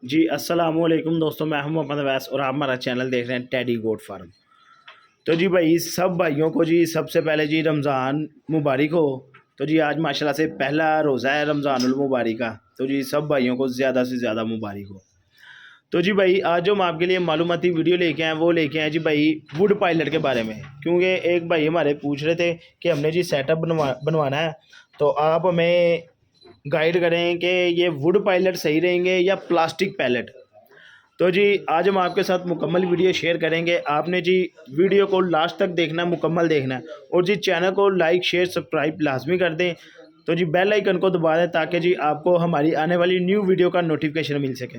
जी अस्सलामुअलैकुम दोस्तों, मैं हूं मोहम्मद अवैस और आप हमारा चैनल देख रहे हैं टेडी गोट फार्म। तो जी भाई सब भाइयों को जी सबसे पहले जी रमज़ान मुबारक हो। तो जी आज माशाल्लाह से पहला रोज़ा है रमज़ानुल मुबारक का। तो जी सब भाइयों को ज़्यादा से ज़्यादा मुबारक हो। तो जी भाई आज जो हम आपके लिए मालूमाती वीडियो लेके आए वो लेके आए जी भाई वुड पायलट के बारे में, क्योंकि एक भाई हमारे पूछ रहे थे कि हमने जी सेटअप बनवाना है, तो आप हमें गाइड करें कि ये वुड पायलट सही रहेंगे या प्लास्टिक पैलेट। तो जी आज हम आपके साथ मुकम्मल वीडियो शेयर करेंगे। आपने जी वीडियो को लास्ट तक देखना है, मुकम्मल देखना है, और जी चैनल को लाइक शेयर सब्सक्राइब लाजमी कर दें। तो जी बेल आइकन को दबा दें ताकि जी आपको हमारी आने वाली न्यू वीडियो का नोटिफिकेशन मिल सके।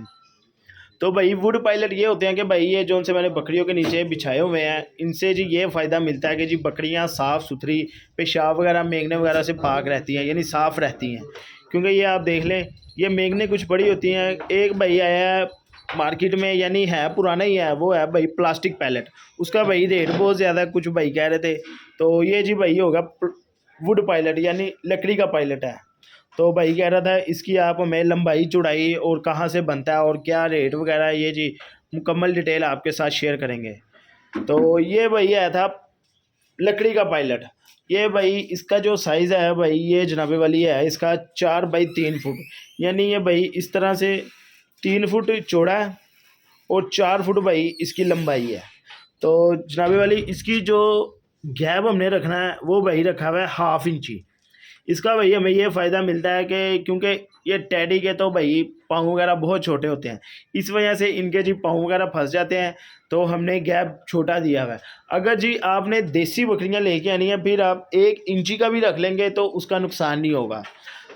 तो भाई वुड पायलट ये होते हैं कि भाई ये जो से मैंने बकरियों के नीचे बिछाए हुए हैं, इनसे जी ये फ़ायदा मिलता है कि जी बकरियां साफ़ सुथरी, पेशाब वगैरह मेंगने वगैरह से पाक रहती हैं, यानी साफ़ रहती हैं। क्योंकि ये आप देख लें, ये मेंगने कुछ बड़ी होती हैं। एक भाई आया है मार्केट में, यानी है पुराना ही है, वो है भाई प्लास्टिक पैलेट। उसका भाई रेट बहुत ज़्यादा है, कुछ भाई कह रहे थे। तो ये जी भाई होगा वुड पायलट, यानी लकड़ी का पायलट है। तो भाई कह रहा था इसकी आप हमें लंबाई चौड़ाई और कहाँ से बनता है और क्या रेट वगैरह है, ये जी मुकम्मल डिटेल आपके साथ शेयर करेंगे। तो ये भाई आया था लकड़ी का पायलट। ये भाई इसका जो साइज़ है भाई, ये जनाबे वाली है, इसका 4 बाई 3 फुट, यानी ये भाई इस तरह से 3 फुट चौड़ा है और 4 फुट भाई इसकी लंबाई है। तो जनाबे वाली इसकी जो गैप हमने रखना है वो भाई रखा हुआ है 1/2 इंची। इसका भाई हमें ये फ़ायदा मिलता है कि क्योंकि ये टैडी के तो भाई पाँव वगैरह बहुत छोटे होते हैं, इस वजह से इनके जी पाँव वगैरह फंस जाते हैं। तो हमने गैप छोटा दिया हुआ है। अगर जी आपने देसी बकरियां लेके आनी है, फिर आप 1 इंची का भी रख लेंगे तो उसका नुकसान नहीं होगा।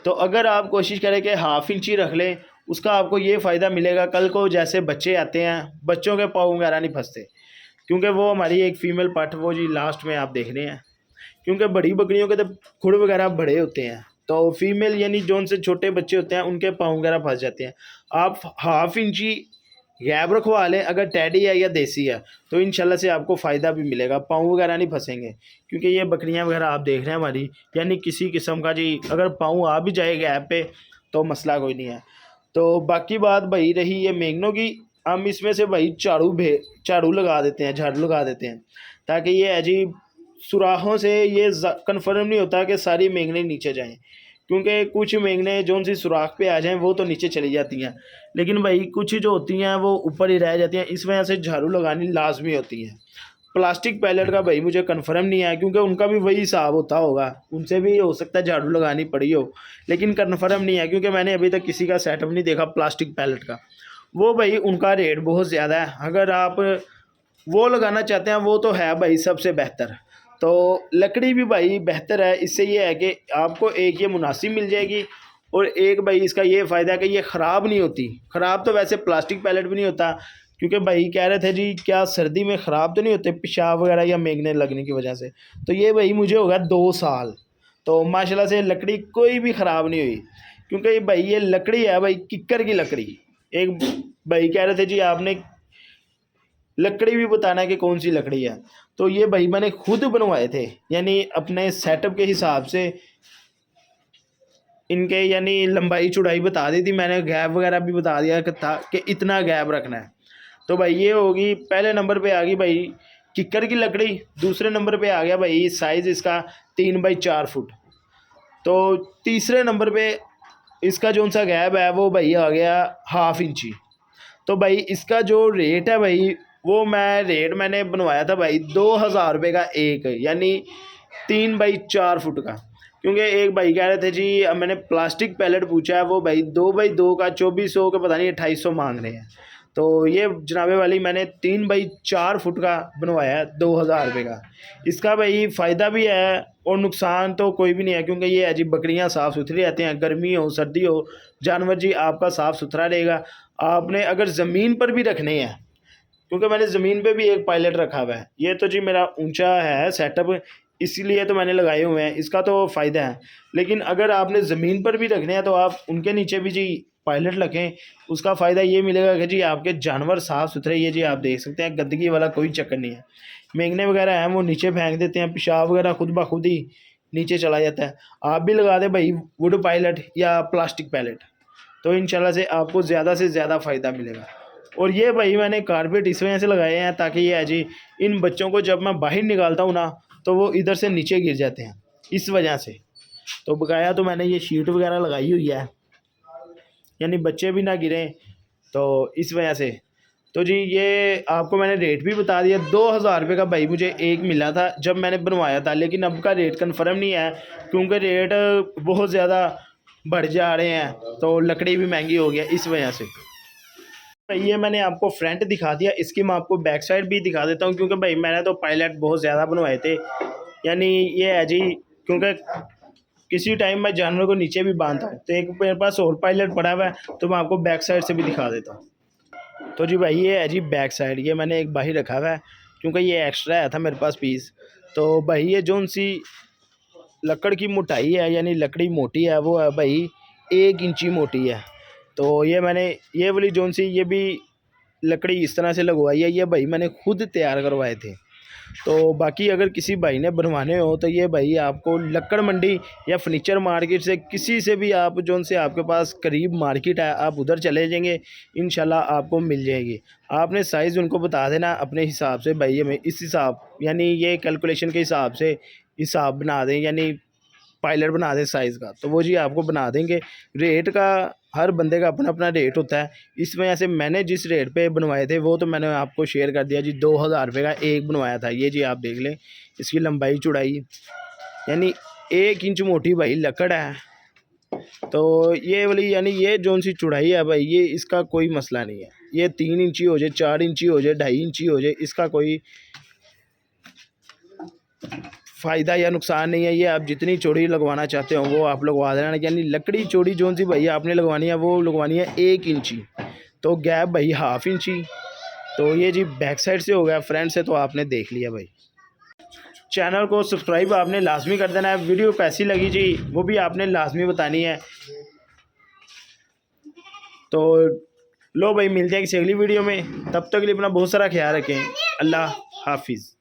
तो अगर आप कोशिश करें कि 1/2 इंची रख लें, उसका आपको ये फ़ायदा मिलेगा, कल को जैसे बच्चे आते हैं बच्चों के पाँव वगैरह नहीं फंसते। क्योंकि वो हमारी एक फ़ीमेल पट वो जी लास्ट में आप देख रहे हैं, क्योंकि बड़ी बकरियों के तो खुर वगैरह बड़े होते हैं, तो फीमेल यानी जो उनसे छोटे बच्चे होते हैं उनके पाँव वगैरह फंस जाते हैं। आप 1/2 इंची गैप रखवा लें, अगर टैडी है या देसी है, तो इंशाल्लाह से आपको फ़ायदा भी मिलेगा, पाँव वगैरह नहीं फंसेंगे। क्योंकि ये बकरियां वगैरह आप देख रहे हैं हमारी, यानी किसी किस्म का जी अगर पाँव आ भी जाए गैप पे तो मसला कोई नहीं है। तो बाकी बात भाई रही ये मेंगनों की, हम इसमें से भाई झाड़ू लगा देते हैं, झाड़ू लगा देते हैं, ताकि ये है जी सुराखों से ये कंफर्म नहीं होता कि सारी मेंगने नीचे जाएं। क्योंकि कुछ मेंगने जो उनसी सुराख पे आ जाएं वो तो नीचे चली जाती हैं, लेकिन भाई कुछ जो होती हैं वो ऊपर ही रह जाती हैं, इस वजह से झाड़ू लगानी लाजमी होती है। प्लास्टिक पैलेट का भाई मुझे कंफर्म नहीं है, क्योंकि उनका भी वही हिसाब होता होगा, उनसे भी हो सकता है झाड़ू लगानी पड़ी हो, लेकिन कंफर्म नहीं है क्योंकि मैंने अभी तक किसी का सेटअप नहीं देखा प्लास्टिक पैलेट का। वो भाई उनका रेट बहुत ज़्यादा है, अगर आप वो लगाना चाहते हैं वो तो है भाई सबसे बेहतर। तो लकड़ी भी भाई बेहतर है, इससे ये है कि आपको एक ये मुनासिब मिल जाएगी, और एक भाई इसका ये फ़ायदा है कि ये ख़राब नहीं होती। ख़राब तो वैसे प्लास्टिक पैलेट भी नहीं होता, क्योंकि भाई कह रहे थे जी क्या सर्दी में ख़राब तो नहीं होते पेशाब वगैरह या मेंगने लगने की वजह से। तो ये भाई मुझे होगा 2 साल, तो माशाल्लाह से लकड़ी कोई भी ख़राब नहीं हुई। क्योंकि ये भाई ये लकड़ी है भाई किक्कर की लकड़ी। एक भाई कह रहे थे जी आपने लकड़ी भी बताना है कि कौन सी लकड़ी है, तो ये भाई मैंने खुद बनवाए थे, यानी अपने सेटअप के हिसाब से इनके यानी लंबाई चौड़ाई बता दी थी मैंने, गैप वगैरह भी बता दिया कि था कि इतना गैप रखना है। तो भाई ये होगी, पहले नंबर पे आ गई भाई किक्कर की लकड़ी, दूसरे नंबर पे आ गया भाई साइज़ इसका 3 बाई 4 फुट। तो तीसरे नंबर पे इसका जो सा गैप है वो भाई आ गया 1/2 इंची। तो भाई इसका जो रेट है भाई, वो मैंने बनवाया था भाई 2000 रुपये का एक, यानी 3 बाई 4 फुट का। क्योंकि एक भाई कह रहे थे जी अब मैंने प्लास्टिक पैलेट पूछा है, वो भाई 2 बाई 2 का 2400 का पता नहीं 2800 मांग रहे हैं। तो ये जनाबे वाली मैंने 3 बाई 4 फुट का बनवाया है 2000 रुपये का। इसका भाई फ़ायदा भी है और नुकसान तो कोई भी नहीं है, क्योंकि ये है जी बकरियाँ साफ़ सुथरी रहती हैं, गर्मी हो सर्दी हो जानवर जी आपका साफ़ सुथरा रहेगा। आपने अगर ज़मीन पर भी रखने हैं, क्योंकि मैंने ज़मीन पे भी एक पायलट रखा हुआ है, ये तो जी मेरा ऊंचा है सेटअप, इसीलिए तो मैंने लगाए हुए हैं, इसका तो फ़ायदा है। लेकिन अगर आपने ज़मीन पर भी रखने हैं तो आप उनके नीचे भी जी पायलट रखें, उसका फ़ायदा ये मिलेगा कि जी आपके जानवर साफ़ सुथरे, ये जी आप देख सकते हैं गंदगी वाला कोई चक्कर नहीं है। मेंगने वगैरह हैं वो नीचे फेंक देते हैं, पेशाब वगैरह खुद ब खुद ही नीचे चला जाता है। आप भी लगा दें भाई वुड पायलट या प्लास्टिक पैलेट। तो इंशाल्लाह से आपको ज़्यादा से ज़्यादा फ़ायदा मिलेगा। और ये भाई मैंने कारपेट इस वजह से लगाए हैं ताकि ये है जी, इन बच्चों को जब मैं बाहर निकालता हूँ ना तो वो इधर से नीचे गिर जाते हैं, इस वजह से। तो बकाया तो मैंने ये शीट वगैरह लगाई हुई है, यानी बच्चे भी ना गिरें, तो इस वजह से। तो जी ये आपको मैंने रेट भी बता दिया। 2000 रुपये का भाई मुझे एक मिला था जब मैंने बनवाया था, लेकिन अब का रेट कंफर्म नहीं है क्योंकि रेट बहुत ज़्यादा बढ़ जा रहे हैं, तो लकड़ी भी महंगी हो गया इस वजह से। भाई ये मैंने आपको फ्रंट दिखा दिया, इसकी मैं आपको बैक साइड भी दिखा देता हूँ क्योंकि भाई मैंने तो पायलट बहुत ज़्यादा बनवाए थे। यानी ये है जी, क्योंकि किसी टाइम मैं जानवर को नीचे भी बांधता हूँ, तो एक मेरे पास और पायलट पड़ा हुआ है, तो मैं आपको बैक साइड से भी दिखा देता हूँ। तो जी भाई ये है जी बैक साइड, ये मैंने एक बाहर रखा हुआ है क्योंकि ये एक्स्ट्रा आया था मेरे पास पीस। तो भाई ये जो सी लकड़ की मोटाई है, यानी लकड़ी मोटी है, वो है भाई 1 इंची मोटी है। तो ये मैंने ये वाली जोन सी ये भी लकड़ी इस तरह से लगवाई है, ये भाई मैंने खुद तैयार करवाए थे। तो बाकी अगर किसी भाई ने बनवाने हो तो ये भाई आपको लक्कड़ मंडी या फर्नीचर मार्केट से किसी से भी आप जोन से आपके पास करीब मार्केट है, आप उधर चले जाएंगे, इंशाल्लाह आपको मिल जाएगी। आपने साइज़ उनको बता देना अपने हिसाब से, भाई हमें इस हिसाब यानी ये कैलकुलेशन के हिसाब से हिसाब बना दें, यानी पायलट बना दें साइज़ का, तो वो जी आपको बना देंगे। रेट का हर बंदे का अपना अपना रेट होता है, इस वजह से मैंने जिस रेट पे बनवाए थे वो तो मैंने आपको शेयर कर दिया जी। 2000 रुपये का एक बनवाया था। ये जी आप देख लें इसकी लंबाई चौड़ाई, यानी 1 इंच मोटी भाई लकड़ है। तो ये वाली यानी ये जोन सी चौड़ाई है भाई, ये इसका कोई मसला नहीं है। ये 3 इंची हो जाए, 4 इंची हो जाए, 2.5 इंची हो जाए, इसका कोई फ़ायदा या नुकसान नहीं है। ये आप जितनी चौड़ी लगवाना चाहते हो वो आप लगवा देना, यानी लकड़ी चौड़ी जोन सी भाई आपने लगवानी है वो लगवानी है 1 इंची, तो गैप भाई 1/2 इंची। तो ये जी बैक साइड से हो गया, फ्रंट से तो आपने देख लिया भाई। चैनल को सब्सक्राइब आपने लाजमी कर देना है। वीडियो कैसी लगी जी वो भी आपने लाजमी बतानी है। तो लो भाई मिलते हैं किसी अगली वीडियो में, तब तक के लिए अपना बहुत सारा ख्याल रखें। अल्लाह हाफिज़।